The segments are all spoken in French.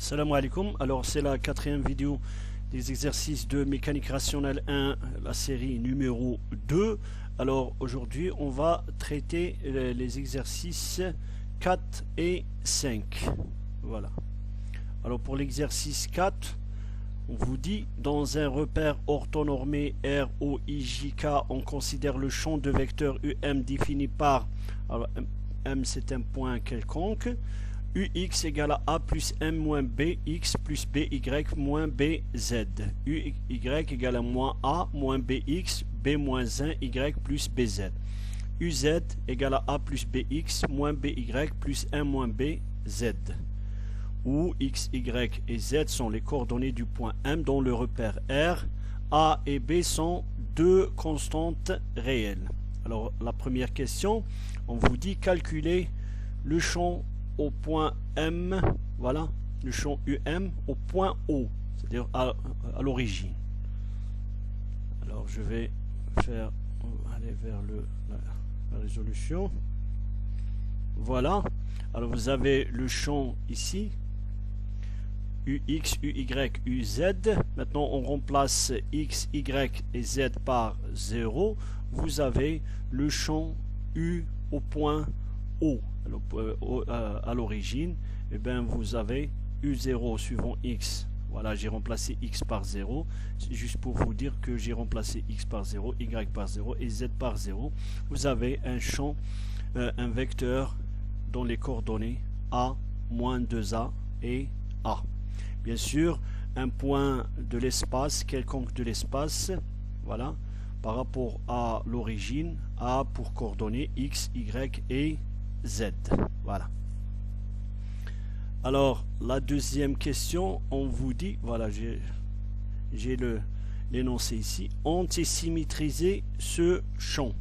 Salam alaikum. Alors c'est la quatrième vidéo des exercices de mécanique rationnelle 1, la série numéro 2. Alors aujourd'hui on va traiter les exercices 4 et 5. Voilà. Alors pour l'exercice 4, on vous dit dans un repère orthonormé ROIJK, on considère le champ de vecteur UM défini par, alors M c'est un point quelconque, UX égale à A plus M moins BX plus BY moins BZ. UY égale à moins A moins BX, B moins 1, Y plus BZ. UZ égale à A plus BX moins BY plus 1 moins BZ. Où X, Y et Z sont les coordonnées du point M dans le repère R. A et B sont deux constantes réelles. Alors la première question, on vous dit calculer le champ au point M, voilà, le champ UM au point O, c'est-à-dire à l'origine. Alors je vais aller vers la résolution. Voilà. Alors vous avez le champ ici, UX, UY, UZ. Maintenant on remplace X, Y et Z par 0. Vous avez le champ U au point O. À l'origine, et bien vous avez U0 suivant X. Voilà, j'ai remplacé X par 0. C'est juste pour vous dire que j'ai remplacé X par 0, Y par 0 et Z par 0. Vous avez un champ, un vecteur dont les coordonnées A, moins 2A et A. Bien sûr, un point de l'espace, quelconque de l'espace, voilà, par rapport à l'origine, A pour coordonnées X, Y et Z. Voilà. Alors, la deuxième question, on vous dit, voilà, j'ai l'énoncé ici, antisymétriser ce champ.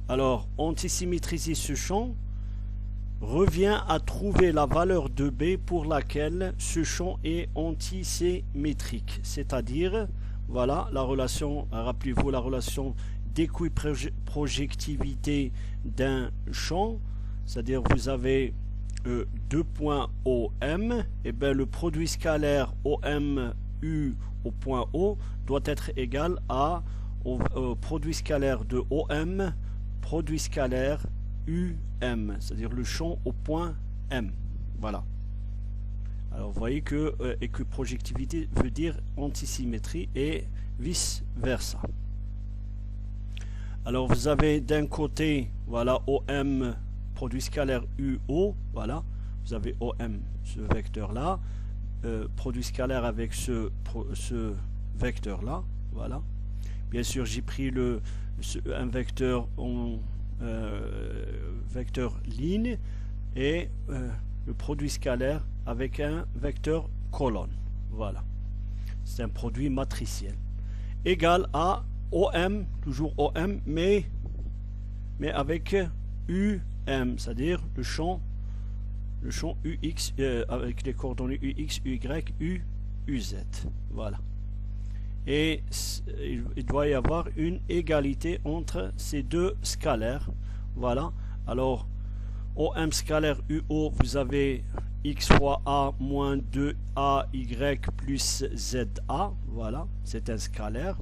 Alors, antisymétriser ce champ revient à trouver la valeur de B pour laquelle ce champ est antisymétrique. C'est-à-dire, voilà, la relation, rappelez-vous la relation d'équiprojectivité d'un champ, c'est-à-dire vous avez deux points OM, et bien le produit scalaire OM-U au point O doit être égal au produit scalaire de OM, produit scalaire UM, c'est-à-dire le champ au point M. Voilà. Alors vous voyez que équiprojectivité veut dire antisymétrie et vice-versa. Alors vous avez d'un côté, voilà, OM, produit scalaire UO, voilà, vous avez OM, ce vecteur-là, produit scalaire avec ce vecteur-là, voilà. Bien sûr, j'ai pris un vecteur vecteur ligne et le produit scalaire avec un vecteur colonne, voilà. C'est un produit matriciel, égal à OM, toujours OM, mais avec UM, c'est-à-dire le champ UX avec les coordonnées UX, UY, UZ. Voilà. Et il doit y avoir une égalité entre ces deux scalaires. Voilà. Alors, OM scalaire UO, vous avez X fois A moins 2AY plus ZA. Voilà, c'est un scalaire.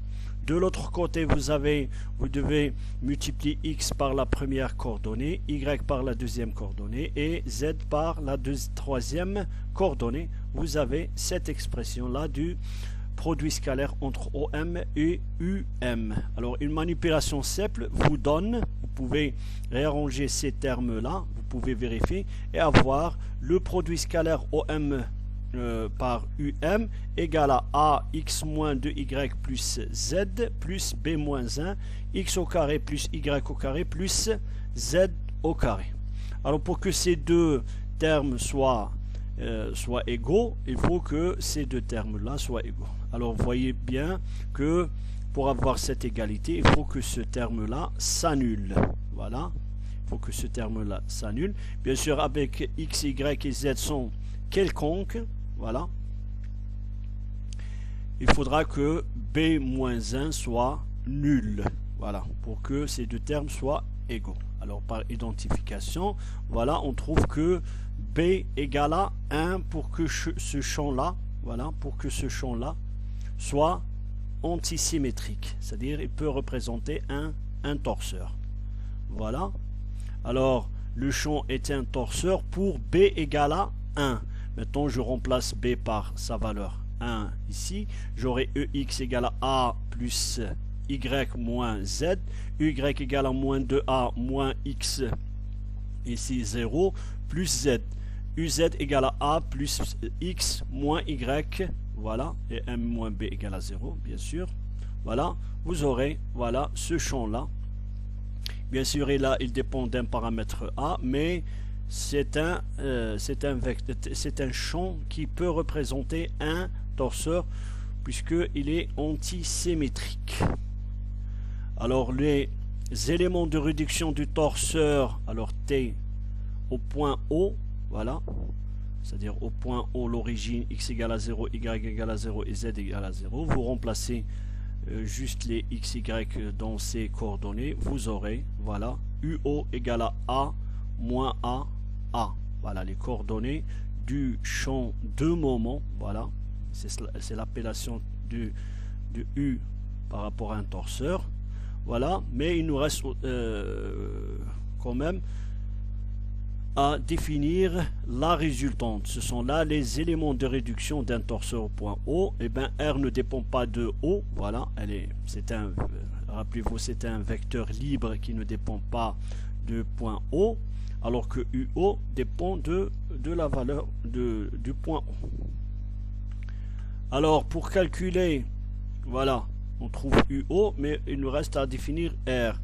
De l'autre côté, vous devez multiplier X par la première coordonnée, Y par la deuxième coordonnée et Z par la troisième coordonnée. Vous avez cette expression-là du produit scalaire entre OM et UM. Alors, une manipulation simple vous donne, vous pouvez réarranger ces termes-là, vous pouvez vérifier et avoir le produit scalaire OM par UM égale à x moins 2y plus z plus b moins 1 x au carré plus y au carré plus z au carré. Alors pour que ces deux termes soient égaux, il faut que ces deux termes-là soient égaux. Alors vous voyez bien que pour avoir cette égalité, il faut que ce terme-là s'annule. Voilà, il faut que ce terme-là s'annule. Bien sûr, avec x, y et z sont quelconques. Voilà. Il faudra que B-1 soit nul. Voilà. Pour que ces deux termes soient égaux. Alors par identification, voilà, on trouve que B égale à 1 pour que ce champ-là, voilà, pour que ce champ-là soit antisymétrique. C'est-à-dire il peut représenter un torseur. Voilà. Alors le champ est un torseur pour B égale à 1. Maintenant je remplace B par sa valeur 1 ici. J'aurai EX égale à A plus Y moins Z. Y égale à moins 2A moins X, ici 0, plus Z. UZ égale à A plus X moins Y. Voilà. Et M moins B égale à 0, bien sûr. Voilà. Vous aurez, voilà, ce champ-là. Bien sûr, et là, il dépend d'un paramètre A, mais c'est un champ qui peut représenter un torseur puisqu'il est antisymétrique. Alors, les éléments de réduction du torseur, alors T au point O, voilà, c'est-à-dire au point O, l'origine x égale à 0, y égale à 0 et z égale à 0, vous remplacez juste les x, y dans ces coordonnées, vous aurez, voilà, UO égale à A moins A, A. Voilà les coordonnées du champ de moment, voilà, c'est l'appellation du U par rapport à un torseur, voilà, mais il nous reste quand même à définir la résultante. Ce sont là les éléments de réduction d'un torseur au point O. Et bien R ne dépend pas de O, voilà, rappelez-vous, c'est un vecteur libre qui ne dépend pas de point O, alors que UO dépend de la valeur du point O. Alors pour calculer, voilà, on trouve UO, mais il nous reste à définir R.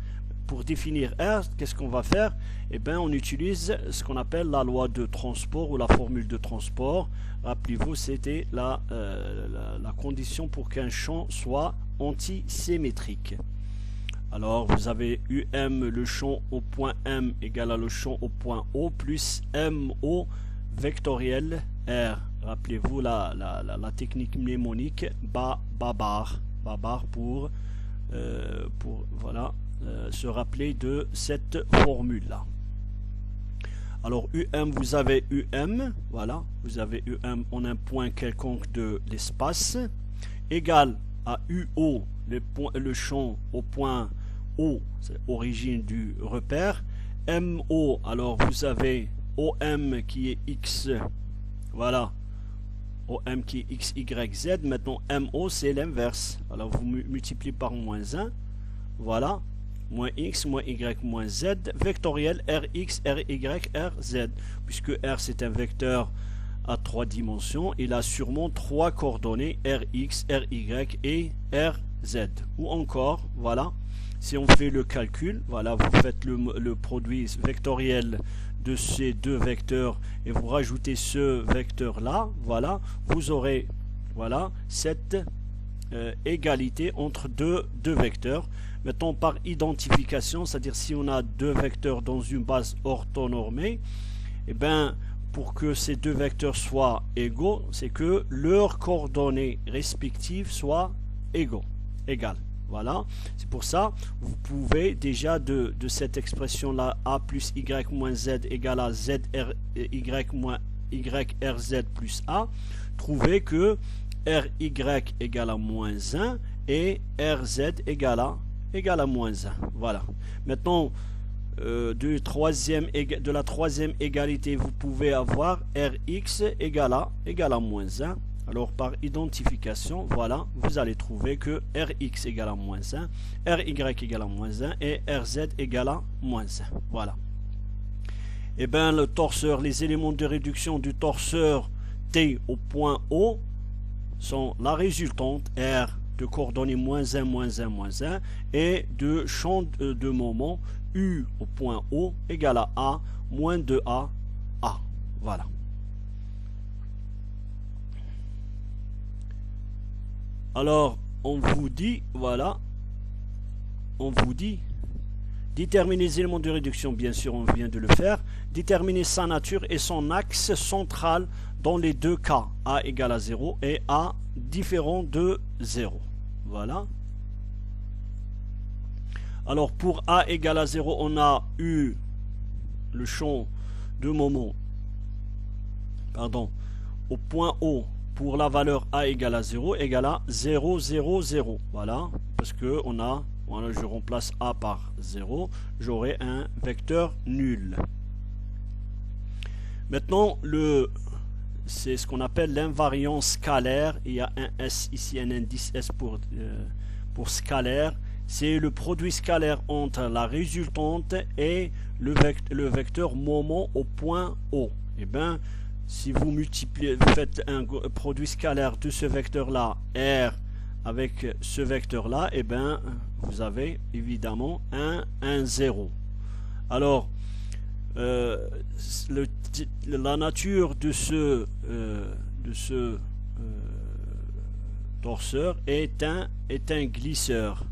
Pour définir R, qu'est-ce qu'on va faire? Eh bien, on utilise ce qu'on appelle la loi de transport ou la formule de transport. Rappelez-vous, c'était la condition pour qu'un champ soit antisymétrique. Alors, vous avez UM, le champ au point M égale à le champ au point O, plus MO vectoriel R. Rappelez-vous la technique mnémonique babar pour voilà, se rappeler de cette formule là. Alors UM, vous avez UM, voilà, vous avez UM en un point quelconque de l'espace, égal à UO, le champ au point O, c'est l'origine du repère. MO, alors vous avez OM qui est X, voilà, OM qui est X, Y, Z. Maintenant MO c'est l'inverse, alors vous multipliez par moins 1, voilà, moins X, moins Y, moins Z, vectoriel Rx, Ry, Rz. Puisque R c'est un vecteur à 3 dimensions, il a sûrement 3 coordonnées, Rx, Ry et Rz. Ou encore, voilà, si on fait le calcul, voilà, vous faites le produit vectoriel de ces deux vecteurs et vous rajoutez ce vecteur là, voilà, vous aurez, voilà, cette égalité entre deux vecteurs. Mettons par identification, c'est-à-dire si on a deux vecteurs dans une base orthonormée, et bien pour que ces deux vecteurs soient égaux, c'est que leurs coordonnées respectives soient égales. Voilà, c'est pour ça vous pouvez déjà de cette expression là a plus y moins z égale à z r y moins y rz plus a, trouver que ry égale à moins 1 et rz égale à moins 1. Voilà. Maintenant, de la troisième égalité, vous pouvez avoir Rx égale à moins 1. Alors, par identification, voilà, vous allez trouver que Rx égale à moins 1, Ry égale à moins 1 et Rz égale à moins 1. Voilà. Et bien, le torseur, les éléments de réduction du torseur T au point O sont la résultante R de coordonnées moins 1, moins 1, moins 1 et de champ de moment U au point O égale à A moins 2A A. Voilà. Alors, on vous dit, voilà, on vous dit, déterminer les éléments de réduction, bien sûr, on vient de le faire, déterminer sa nature et son axe central dans les deux cas, A égale à 0 et A différent de 0. Voilà. Alors pour A égale à 0, on a eu le champ de moment, pardon, au point O pour la valeur A égale à 0 égale à 0, 0, 0. Voilà, parce que voilà, je remplace A par 0, j'aurai un vecteur nul. Maintenant, c'est ce qu'on appelle l'invariant scalaire. Il y a un S ici, un indice S pour scalaire. C'est le produit scalaire entre la résultante et le vecteur moment au point O. Et bien, si vous faites un produit scalaire de ce vecteur-là, R, avec ce vecteur-là, et bien, vous avez évidemment un 0. Alors, la nature de ce torseur est un glisseur.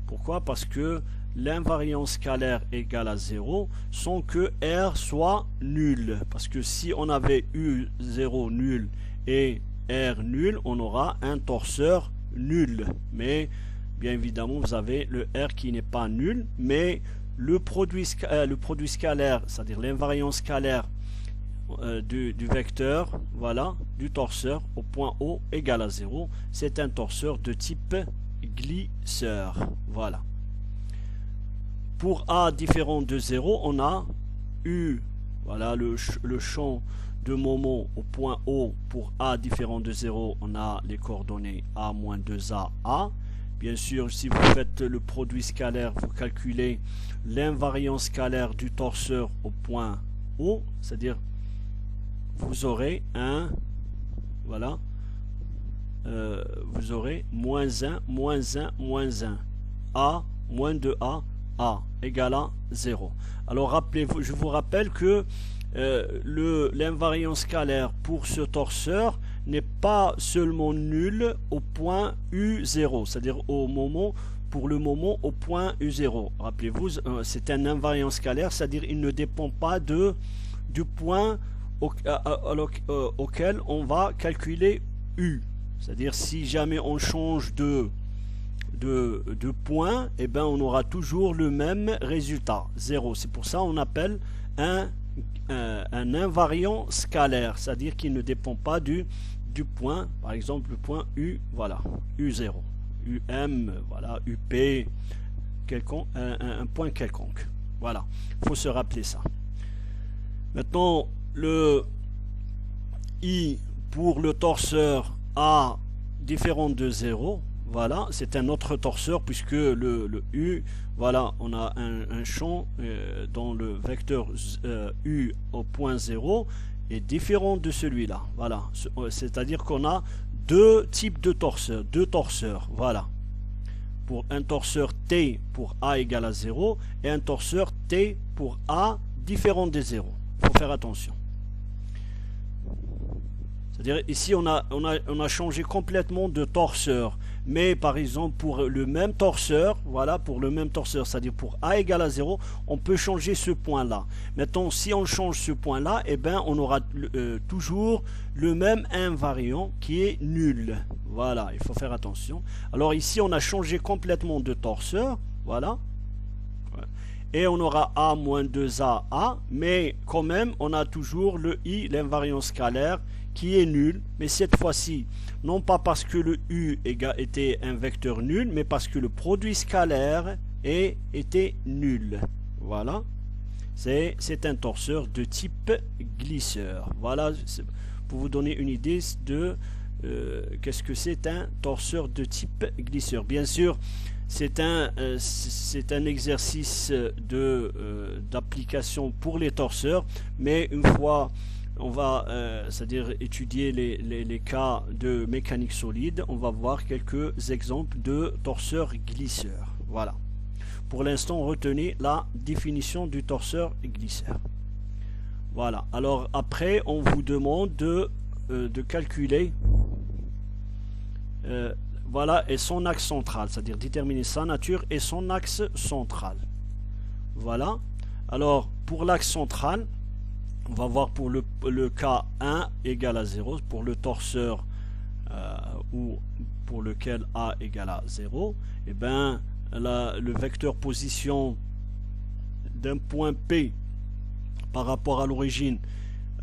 Pourquoi? Parce que l'invariant scalaire égale à 0 sans que R soit nul. Parce que si on avait eu 0 nul et R nul, on aura un torseur nul. Mais bien évidemment, vous avez le R qui n'est pas nul, mais le produit scalaire, c'est-à-dire l'invariant scalaire du vecteur, voilà, du torseur au point O égale à 0, c'est un torseur de type glisseur. Voilà. Pour A différent de 0, on a eu, voilà, le champ de moment au point O. Pour A différent de 0, on a les coordonnées A moins 2A, A. Bien sûr, si vous faites le produit scalaire, vous calculez l'invariant scalaire du torseur au point O, c'est-à-dire vous aurez voilà, vous aurez moins 1, moins 1, moins 1, A, moins 2A, A, égale à 0. Alors rappelez-vous, je vous rappelle que l'invariant scalaire pour ce torseur n'est pas seulement nul au point U0, c'est-à-dire pour le moment au point U0. Rappelez-vous, c'est un invariant scalaire, c'est-à-dire il ne dépend pas du point auquel on va calculer U. C'est-à-dire si jamais on change de point, et ben on aura toujours le même résultat, 0. C'est pour ça qu'on appelle un invariant scalaire, c'est-à-dire qu'il ne dépend pas du point, par exemple le point U, voilà, U0, UM, voilà, UP, un point quelconque. Voilà, il faut se rappeler ça. Maintenant, le I pour le torseur A différent de 0, voilà, c'est un autre torseur puisque le U, voilà, on a un champ dont le vecteur U au point 0 est différent de celui-là. Voilà, c'est-à-dire qu'on a deux types de torseurs, voilà. Pour un torseur T pour A égale à 0 et un torseur T pour A différent de 0. Il faut faire attention. C'est-à-dire ici on a changé complètement de torseur, mais par exemple pour le même torseur, voilà, pour le même torseur, c'est-à-dire pour A égale à 0, on peut changer ce point-là. Maintenant, si on change ce point-là, eh ben on aura toujours le même invariant qui est nul. Voilà, il faut faire attention. Alors ici on a changé complètement de torseur, voilà. Et on aura A moins 2A, A, mais quand même on a toujours le I, l'invariant scalaire, qui est nul, mais cette fois-ci, non pas parce que le U était un vecteur nul, mais parce que le produit scalaire était nul. Voilà, c'est un torseur de type glisseur. Voilà, pour vous donner une idée de qu'est-ce que c'est un torseur de type glisseur. Bien sûr, c'est un exercice d'application pour les torseurs, mais une fois on va c'est-à-dire étudier les cas de mécanique solide, on va voir quelques exemples de torseurs glisseurs. Voilà. Pour l'instant, retenez la définition du torseur glisseur. Voilà. Alors après, on vous demande de calculer voilà, et son axe central, c'est-à-dire déterminer sa nature et son axe central. Voilà. Alors pour l'axe central, on va voir pour le cas 1 égale à 0, pour le torseur ou pour lequel A égale à 0, et ben le vecteur position d'un point P par rapport à l'origine,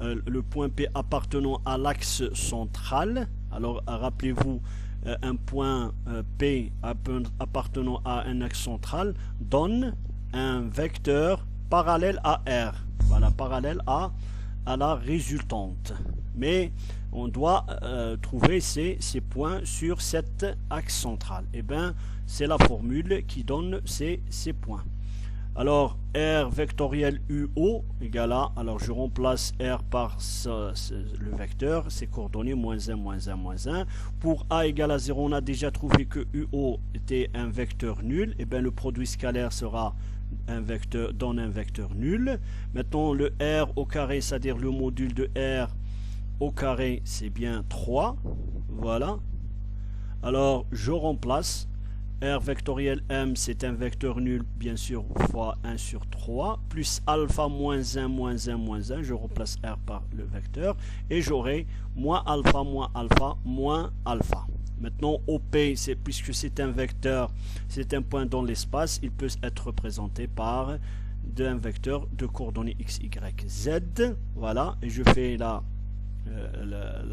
le point P appartenant à l'axe central. Alors rappelez-vous, un point P appartenant à un axe central donne un vecteur parallèle à R. Voilà, parallèle à la résultante. Mais on doit trouver ces points sur cet axe central. Et bien, c'est la formule qui donne ces points. Alors, R vectoriel UO égale à, alors je remplace R par le vecteur, c'est coordonnées moins 1, moins 1, moins 1. Pour A égale à 0, on a déjà trouvé que UO était un vecteur nul. Et bien, le produit scalaire sera donne un vecteur nul. Maintenant, le R au carré, c'est-à-dire le module de R au carré, c'est bien 3. Voilà. Alors, je remplace. R vectoriel M, c'est un vecteur nul, bien sûr, fois 1 sur 3, plus alpha moins 1, moins 1, moins 1. Je remplace R par le vecteur. Et j'aurai moins alpha, moins alpha, moins alpha. Maintenant, OP, puisque c'est un vecteur, c'est un point dans l'espace, il peut être représenté par un vecteur de coordonnées x, y, z. Voilà, et je fais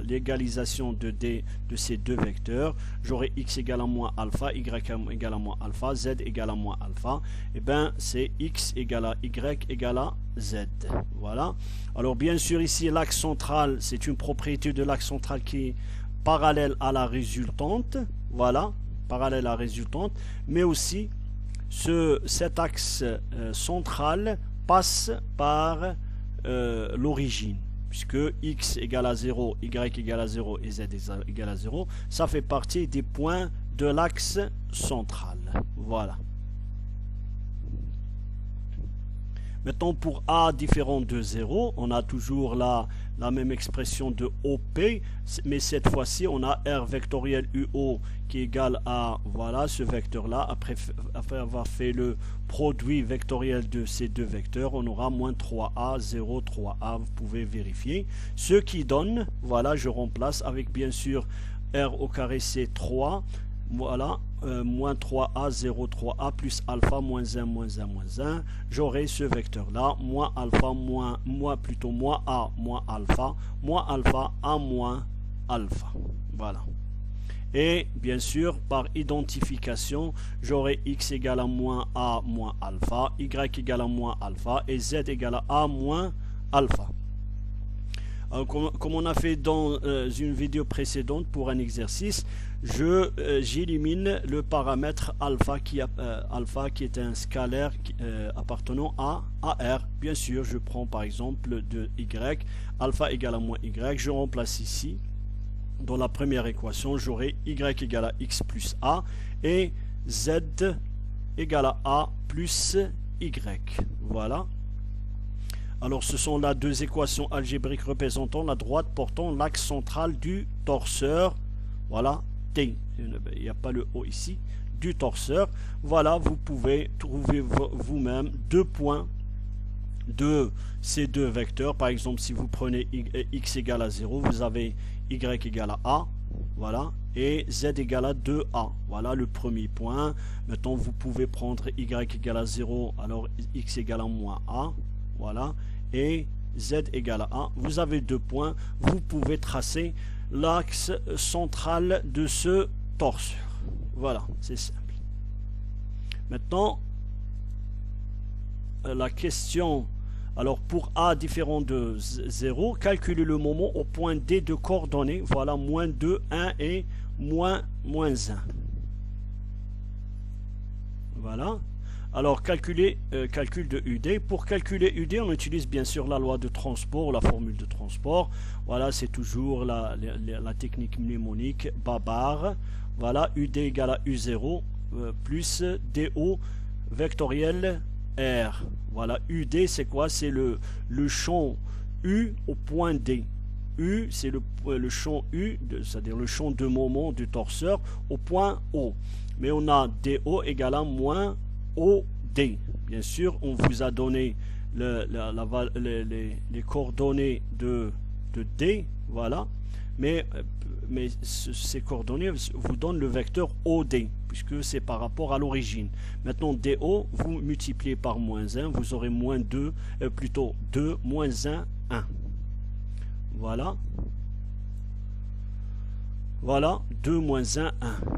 l'égalisation de ces deux vecteurs. J'aurai x égale à moins alpha, y égale à moins alpha, z égale à moins alpha. Et bien, c'est x égale à y égale à z. Voilà. Alors, bien sûr, ici, l'axe central, c'est une propriété de l'axe central qui est parallèle à la résultante, voilà, parallèle à la résultante, mais aussi cet axe central passe par l'origine, puisque x égale à 0, y égale à 0 et z égale à 0, ça fait partie des points de l'axe central, voilà. Maintenant, pour A différent de 0, on a toujours la même expression de OP, mais cette fois-ci, on a R vectoriel UO qui est égal à, voilà, ce vecteur-là. Après avoir fait le produit vectoriel de ces deux vecteurs, on aura moins 3A, 0, 3A, vous pouvez vérifier. Ce qui donne, voilà, je remplace avec, bien sûr, R au carré, c'est 3, voilà, moins 3a, 0, 3a, plus alpha, moins 1, moins 1, moins 1. J'aurai ce vecteur-là, moins alpha, moins a, moins alpha, a, moins alpha. Voilà. Et bien sûr, par identification, j'aurai x égale à moins a, moins alpha, y égale à moins alpha, et z égale à moins alpha. Alors, comme on a fait dans une vidéo précédente pour un exercice, j'élimine le paramètre alpha qui est un scalaire appartenant à R. Bien sûr, je prends par exemple de y, alpha égale à moins y, je remplace ici. Dans la première équation, j'aurai y égale à x plus a et z égale à a plus y. Voilà. Alors, ce sont là deux équations algébriques représentant la droite portant l'axe central du torseur. Voilà, T. Il n'y a pas le O ici. Du torseur. Voilà, vous pouvez trouver vous-même deux points de ces deux vecteurs. Par exemple, si vous prenez x égale à 0, vous avez y égale à a. Voilà. Et z égale à 2a. Voilà le premier point. Maintenant, vous pouvez prendre y égale à 0. Alors, x égale à moins a. Voilà. Et z égale à 1. Vous avez deux points. Vous pouvez tracer l'axe central de ce torseur. Voilà, c'est simple. Maintenant, la question, alors pour A différent de 0, calculez le moment au point D de coordonnées. Voilà, moins 2, 1 et moins 1. Voilà. Alors, calcul de UD. Pour calculer UD, on utilise bien sûr la loi de transport, la formule de transport. Voilà, c'est toujours la technique mnémonique, Babar. Voilà, UD égale à U0 plus DO vectoriel R. Voilà, UD, c'est quoi? C'est le champ U au point D. U, c'est le champ U, c'est-à-dire le champ de moment du torseur au point O. Mais on a DO égale à moins OD. Bien sûr, on vous a donné les coordonnées de D, voilà. mais ces coordonnées vous donnent le vecteur OD, puisque c'est par rapport à l'origine. Maintenant, DO, vous multipliez par moins 1, vous aurez moins 2, plutôt 2, moins 1, 1. Voilà. Voilà, 2 moins 1, 1.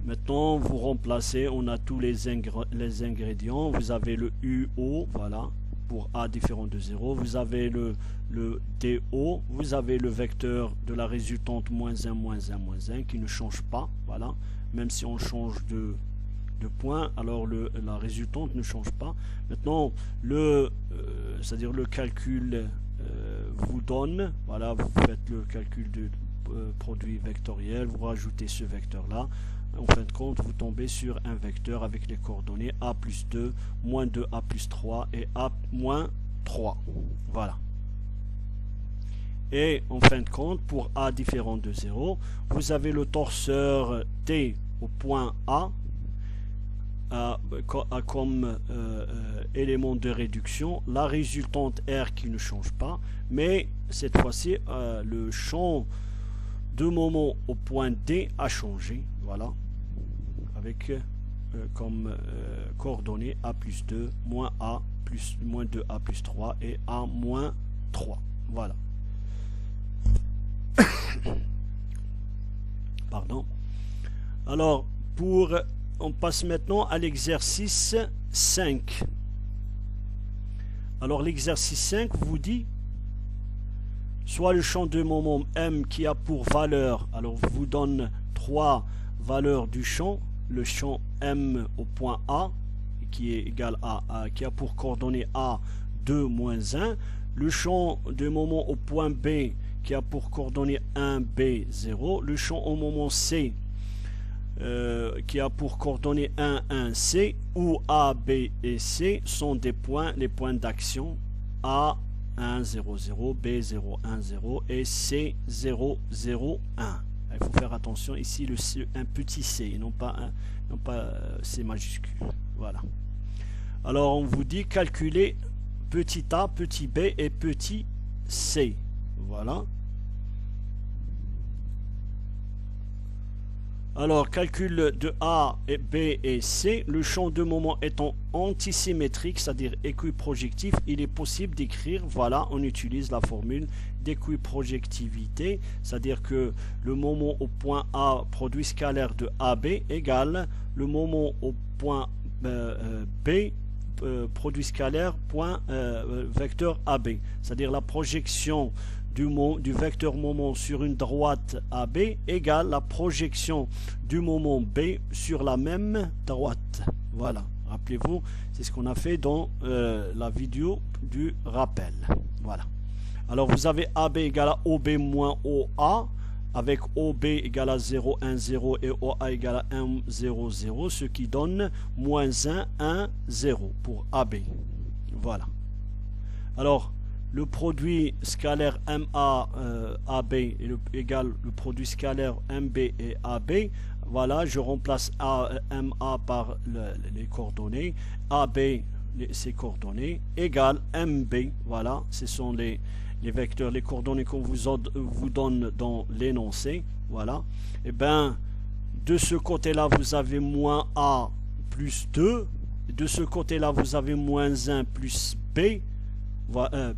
Maintenant, vous remplacez, on a tous les ingrédients. Vous avez le UO, voilà, pour A différent de 0. Vous avez le DO, vous avez le vecteur de la résultante moins 1, moins 1, moins 1, qui ne change pas, voilà. Même si on change de point, alors la résultante ne change pas. Maintenant, c'est-à-dire le calcul vous donne, voilà, vous faites le calcul de produit vectoriel, vous rajoutez ce vecteur là, en fin de compte vous tombez sur un vecteur avec les coordonnées a plus 2, moins 2a plus 3 et a moins 3, voilà. Et en fin de compte, pour a différent de 0, vous avez le torseur t au point a comme élément de réduction, la résultante R qui ne change pas, mais cette fois-ci le champ de moment au point D a changé, voilà, avec comme coordonnées a plus 2, moins A, plus, moins 2A plus 3 et A moins 3, voilà. Pardon. Alors, on passe maintenant à l'exercice 5. Alors, l'exercice 5 vous dit soit le champ de moment M qui a pour valeur, alors vous donne 3 valeurs du champ, le champ M au point A, qui est égal à qui a pour coordonnée A 2 moins 1, le champ de moment au point B qui a pour coordonnée 1, B, 0, le champ au moment C qui a pour coordonnée 1, 1, C, où A, B et C sont des points, les points d'action A, 1, 0, 0, B, 0, 1, 0 et C, 0, 0, 1. Il faut faire attention ici, un petit c, et non pas C majuscule. Voilà. Alors, on vous dit calculer petit a, petit b et petit c. Voilà. Alors, calcul de A, et B et C, le champ de moment étant antisymétrique, c'est-à-dire équiprojectif, il est possible d'écrire, voilà, on utilise la formule d'équiprojectivité, c'est-à-dire que le moment au point A, produit scalaire de AB, égale le moment au point B, produit scalaire, point vecteur AB, c'est-à-dire la projection du vecteur moment sur une droite AB égale la projection du moment B sur la même droite. Voilà, rappelez-vous, c'est ce qu'on a fait dans la vidéo du rappel. Voilà. Alors vous avez AB égale à OB moins OA, avec OB égale à 0, 1, 0 et OA égale à 1, 0, 0, ce qui donne moins 1, 1, 0 pour AB. Voilà. Alors, le produit scalaire MA AB égale le produit scalaire MB et AB. Voilà, je remplace MA par les coordonnées. AB, ces coordonnées, égale MB. Voilà, ce sont les vecteurs, les coordonnées qu'on vous donne dans l'énoncé. Voilà. Et bien, de ce côté-là, vous avez moins A plus 2. De ce côté-là, vous avez moins 1 plus B.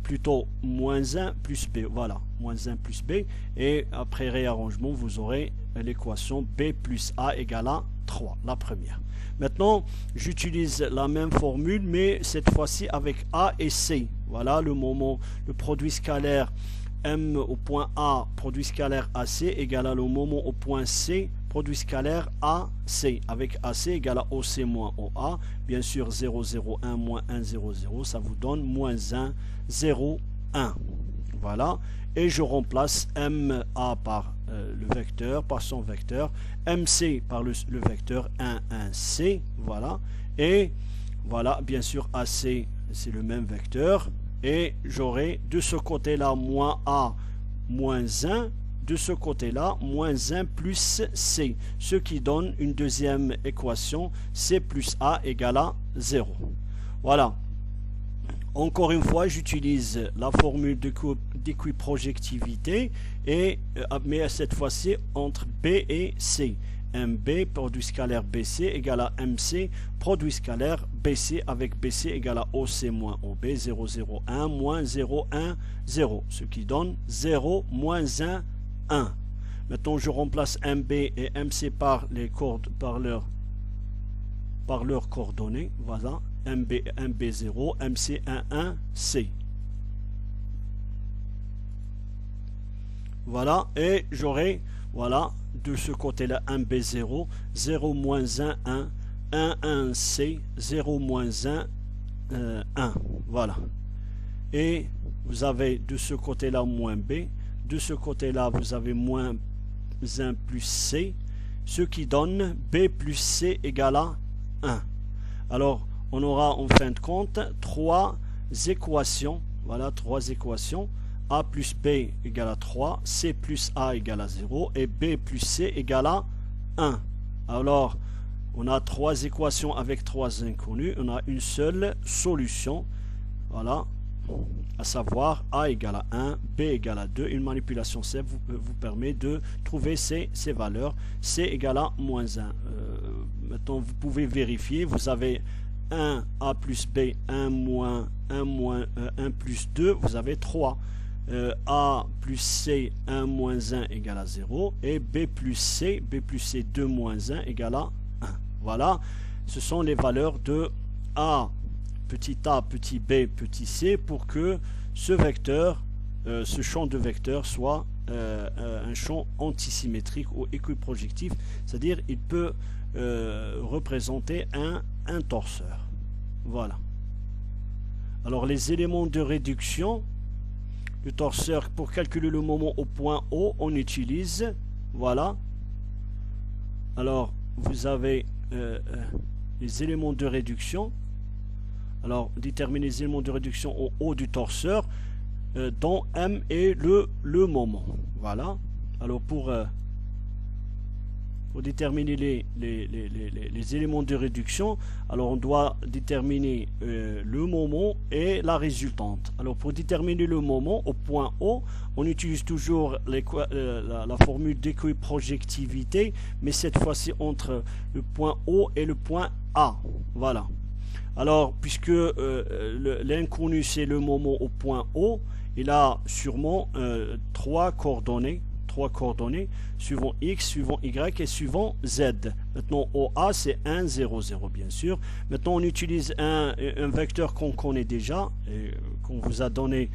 Plutôt moins 1 plus B, voilà, moins 1 plus B, et après réarrangement vous aurez l'équation B plus A égale à 3, la première. Maintenant j'utilise la même formule mais cette fois-ci avec A et C. Voilà le produit scalaire M au point A, produit scalaire AC égale à le moment au point C, produit scalaire AC, avec AC égale à OC moins OA, bien sûr 0, 0, 1, moins 1, 0, 0, ça vous donne moins 1, 0, 1. Voilà, et je remplace MA par le vecteur, par son vecteur, MC par le vecteur 1, 1, C, voilà, et voilà, bien sûr AC c'est le même vecteur, et j'aurai de ce côté-là moins A moins 1, de ce côté-là moins 1 plus C, ce qui donne une deuxième équation, C plus A égale à 0. Voilà. Encore une fois, j'utilise la formule d'équiprojectivité, mais cette fois-ci entre B et C. MB, produit scalaire BC, égale à MC, produit scalaire BC avec BC égale à OC moins OB, 0, 0, 1, moins 0, 1, 0, ce qui donne 0, moins 1, 1. Maintenant, je remplace MB et MC par leurs coordonnées. Voilà, MB 0, MC 1, 1, C. Voilà, et j'aurai, voilà, de ce côté-là, 1B0, 0, moins 1, 1, 1, 1, C, 0, moins 1, 1. Voilà. Et vous avez de ce côté-là, moins B. De ce côté-là, vous avez moins 1 plus C, ce qui donne B plus C égale à 1. Alors, on aura en fin de compte 3 équations. Voilà, 3 équations. A plus B égale à 3, C plus A égale à 0 et B plus C égale à 1. Alors, on a 3 équations avec 3 inconnus. On a une seule solution. Voilà, à savoir A égale à 1, B égale à 2. Une manipulation C vous permet de trouver ces valeurs. C égale à moins 1. Maintenant, vous pouvez vérifier. Vous avez 1 A plus B, 1 moins 1 plus 2. Vous avez 3. A plus C 1 moins 1 égale à 0 et B plus C 2 moins 1 égale à 1. Voilà, ce sont les valeurs de A, petit a, petit b, petit c pour que ce vecteur, ce champ de vecteur soit un champ antisymétrique ou équiprojectif, c'est-à-dire il peut représenter un torseur. Voilà. Alors les éléments de réduction du torseur, pour calculer le moment au point O, on utilise, voilà. Alors, vous avez les éléments de réduction. Alors, déterminer les éléments de réduction au haut du torseur, dont M est le moment. Voilà. Alors, pour déterminer les éléments de réduction, alors on doit déterminer le moment et la résultante. Alors pour déterminer le moment au point O, on utilise toujours la formule d'équiprojectivité, mais cette fois-ci entre le point O et le point A. Voilà. Alors puisque l'inconnu c'est le moment au point O, il a sûrement trois coordonnées suivant x, suivant y et suivant z. Maintenant OA c'est 1, 0, 0 bien sûr. Maintenant on utilise un vecteur qu'on connaît déjà et qu'on vous a donné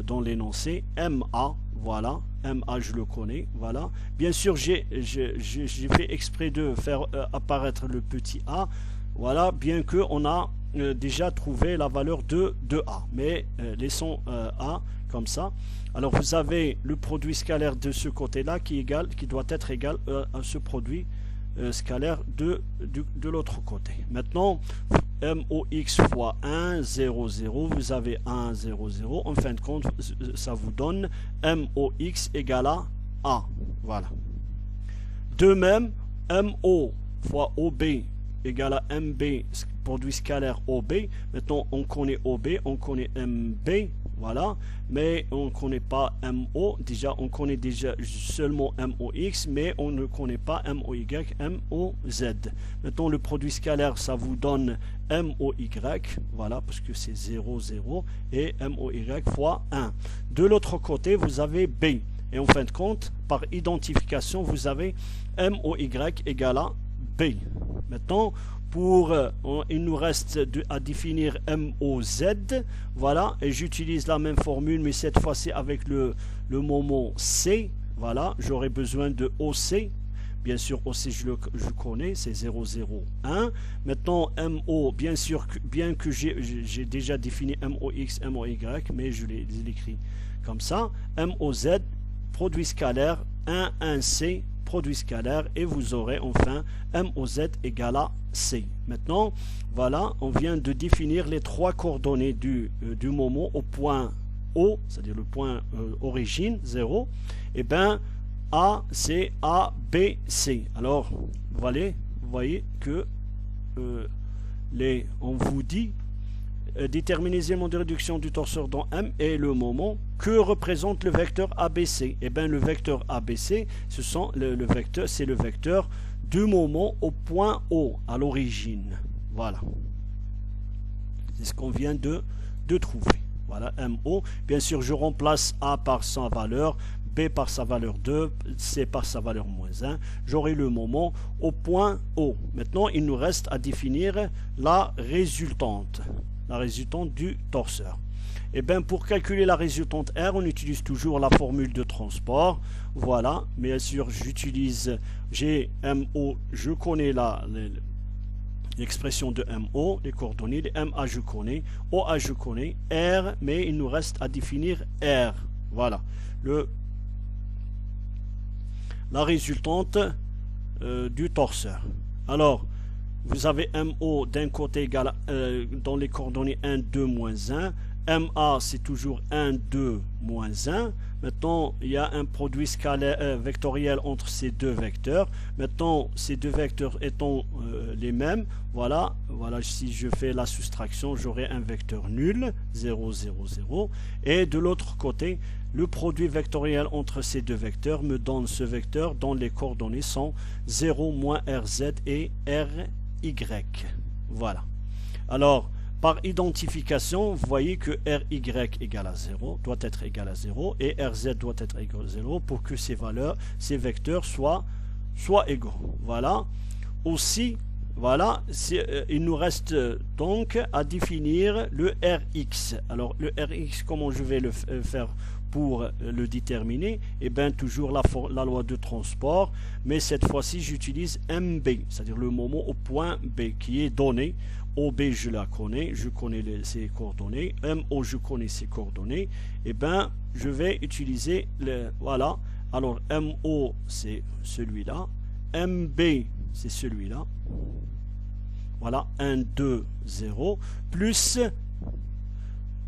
dans l'énoncé, MA. Voilà, MA je le connais. Voilà. Bien sûr j'ai fait exprès de faire apparaître le petit a. Voilà, bien que on a déjà trouvé la valeur de A, mais laissons A comme ça. Alors vous avez le produit scalaire de ce côté-là qui doit être égal à ce produit scalaire de l'autre côté. Maintenant, MOX fois 1, 0, 0, vous avez 1, 0, 0. En fin de compte, ça vous donne MOX égale à A. Voilà. De même, MO fois OB égale à MB, produit scalaire OB. Maintenant, on connaît OB, on connaît MB, voilà, mais on ne connaît pas MO. Déjà, on connaît déjà seulement MOX, mais on ne connaît pas MOY, MOZ. Maintenant, le produit scalaire, ça vous donne MOY, voilà, parce que c'est 0, 0, et MOY fois 1. De l'autre côté, vous avez B. Et en fin de compte, par identification, vous avez MOY égale à B. Maintenant, il nous reste à définir MOZ, voilà, et j'utilise la même formule, mais cette fois-ci avec le moment C, voilà, j'aurai besoin de OC, bien sûr OC je connais, c'est 0, 0, 1, maintenant MO, bien sûr, bien que j'ai déjà défini MOX, MOY, mais je l'écris comme ça, MOZ, produit scalaire, 1, 1C, produit scalaire, et vous aurez enfin MOZ égale à C. Maintenant, voilà, on vient de définir les trois coordonnées du moment au point O, c'est-à-dire le point origine, 0, et bien A, C, A, B, C. Alors, vous voyez que on vous dit déterminer les éléments de réduction du torseur dans M et le moment que représente le vecteur ABC? Eh bien, le vecteur ABC, c'est le vecteur du moment au point O, à l'origine. Voilà. C'est ce qu'on vient de trouver. Voilà, MO. Bien sûr, je remplace A par sa valeur, B par sa valeur 2, C par sa valeur moins 1. J'aurai le moment au point O. Maintenant, il nous reste à définir la résultante du torseur. Et bien, pour calculer la résultante R, on utilise toujours la formule de transport. Voilà, bien sûr, j'ai MO, je connais l'expression de MO, les coordonnées, les MA je connais, OA je connais, R, mais il nous reste à définir R. Voilà, la résultante du torseur. Alors, vous avez MO d'un côté égal dans les coordonnées 1, 2, moins 1. MA, c'est toujours 1, 2, moins 1. Maintenant, il y a un produit scalaire vectoriel entre ces deux vecteurs. Maintenant, ces deux vecteurs étant les mêmes, voilà, si je fais la soustraction, j'aurai un vecteur nul, 0, 0, 0. Et de l'autre côté, le produit vectoriel entre ces deux vecteurs me donne ce vecteur dont les coordonnées sont 0, moins RZ et RY. Voilà. Alors, par identification, vous voyez que RY égale à 0, doit être égal à 0, et RZ doit être égal à 0 pour que ces vecteurs soient égaux. Voilà. Aussi, voilà, il nous reste donc à définir le Rx. Alors, le Rx, comment je vais le faire pour le déterminer? Eh bien, toujours la loi de transport, mais cette fois-ci, j'utilise MB, c'est-à-dire le moment au point B qui est donné. OB, je la connais, je connais ses coordonnées. MO, je connais ses coordonnées. Eh bien, je vais utiliser voilà. Alors, MO, c'est celui-là. MB, c'est celui-là. Voilà, 1, 2, 0. Plus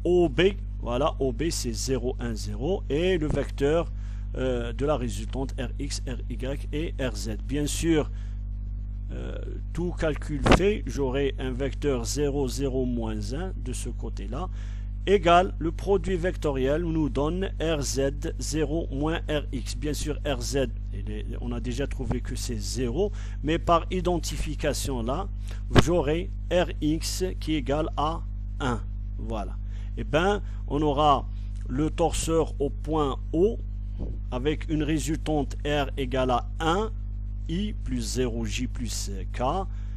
OB, voilà, OB, c'est 0, 1, 0. Et le vecteur de la résultante Rx, Ry et Rz. Bien sûr, tout calcul fait, j'aurai un vecteur 0, 0, moins 1 de ce côté-là, égale le produit vectoriel nous donne Rz 0 moins Rx. Bien sûr, Rz, on a déjà trouvé que c'est 0, mais par identification là, j'aurai Rx qui est égal à 1. Voilà. Et bien, on aura le torseur au point O avec une résultante R égale à 1, I plus 0J plus K,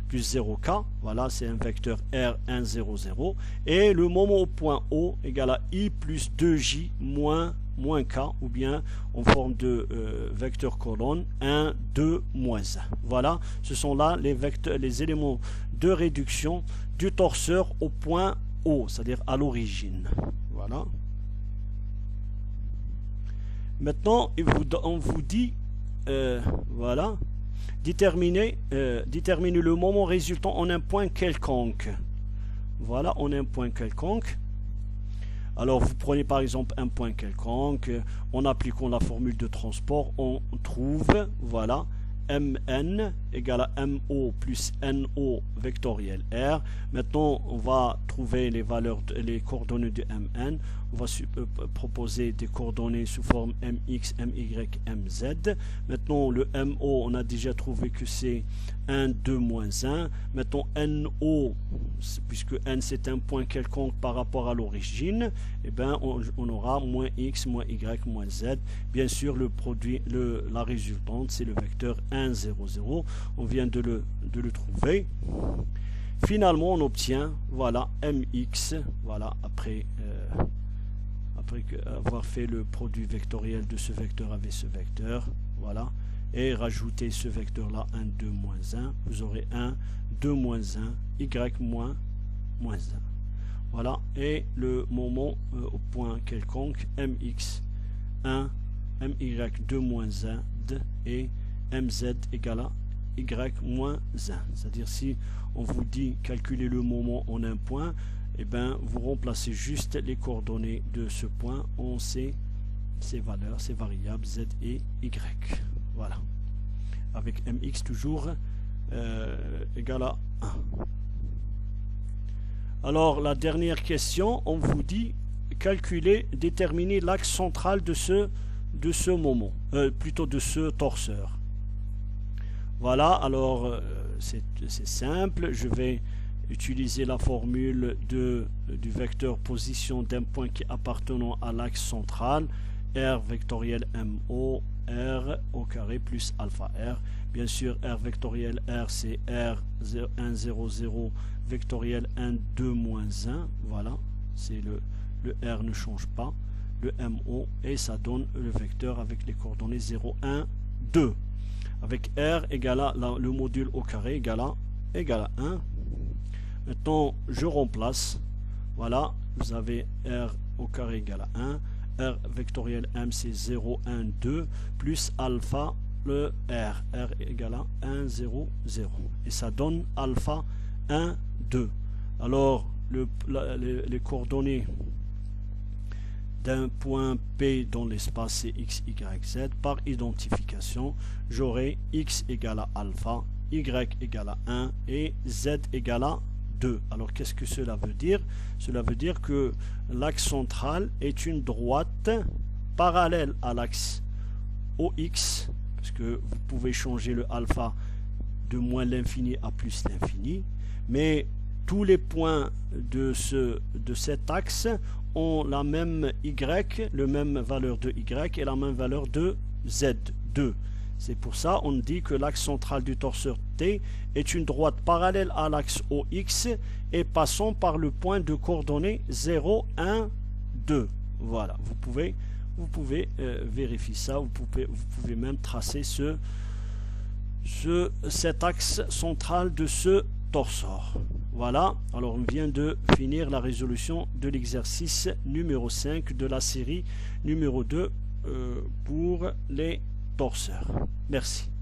plus 0K, voilà, c'est un vecteur R1, 0, 0, et le moment au point O égale à I plus 2J moins K, ou bien en forme de vecteur colonne, 1, 2, moins 1. Voilà, ce sont là les éléments de réduction du torseur au point O, c'est-à-dire à l'origine. Voilà. Maintenant, on vous dit, voilà, déterminer le moment résultant en un point quelconque. Voilà, en un point quelconque. Alors, vous prenez par exemple un point quelconque, en appliquant la formule de transport, on trouve, voilà, Mn égale à MO plus NO vectoriel R. Maintenant, on va trouver les coordonnées de Mn. On va proposer des coordonnées sous forme Mx, My, Mz. Maintenant, le MO, on a déjà trouvé que c'est 1, 2, moins 1. Maintenant, NO, puisque N c'est un point quelconque par rapport à l'origine, eh bien, on aura moins X, moins Y, moins Z. Bien sûr, la résultante, c'est le vecteur 1, 0, 0. On vient de le trouver. Finalement, on obtient, voilà, Mx, voilà, après avoir fait le produit vectoriel de ce vecteur avec ce vecteur, voilà, et rajouter ce vecteur là 1, 2, moins 1, vous aurez 1, 2, moins 1, y moins 1. Voilà, et le moment au point quelconque, mx 1, my 2 moins 1 et mz égale à y moins 1. C'est-à-dire si on vous dit calculer le moment en un point, et bien vous remplacez juste les coordonnées de ce point en ces valeurs, ces variables z et y. Voilà. Avec mx toujours égal à 1. Alors la dernière question, on vous dit calculer, déterminer l'axe central de ce moment, plutôt de ce torseur. Voilà, alors c'est simple, je vais utiliser la formule du vecteur position d'un point qui appartenant à l'axe central, R vectoriel MO, R au carré plus alpha R. Bien sûr, R vectoriel R, c'est R1, 0, 0, vectoriel 1, 2, moins 1. Voilà, c'est le R ne change pas, le MO, et ça donne le vecteur avec les coordonnées 0, 1, 2. Avec R égale à le module au carré égale à 1. Maintenant, je remplace. Voilà, vous avez R au carré égale à 1. R vectoriel M, c'est 0, 1, 2, plus alpha, le R. R égale à 1, 0, 0. Et ça donne alpha 1, 2. Alors, les coordonnées d'un point P dans l'espace c'est x, y, z. Par identification, j'aurai x égale à alpha, y égale à 1 et z égale à 2. Alors qu'est-ce que cela veut dire? Cela veut dire que l'axe central est une droite parallèle à l'axe OX, parce que vous pouvez changer le alpha de moins l'infini à plus l'infini, mais tous les points de cet axe ont la même y, la même valeur de y et la même valeur de z, 2. C'est pour ça qu'on dit que l'axe central du torseur T est une droite parallèle à l'axe OX et passant par le point de coordonnées 0, 1, 2. Voilà, vous pouvez vérifier ça, vous pouvez même tracer cet axe central de ce torseur. Voilà, alors on vient de finir la résolution de l'exercice numéro 5 de la série numéro 2 pour les torseurs. Merci.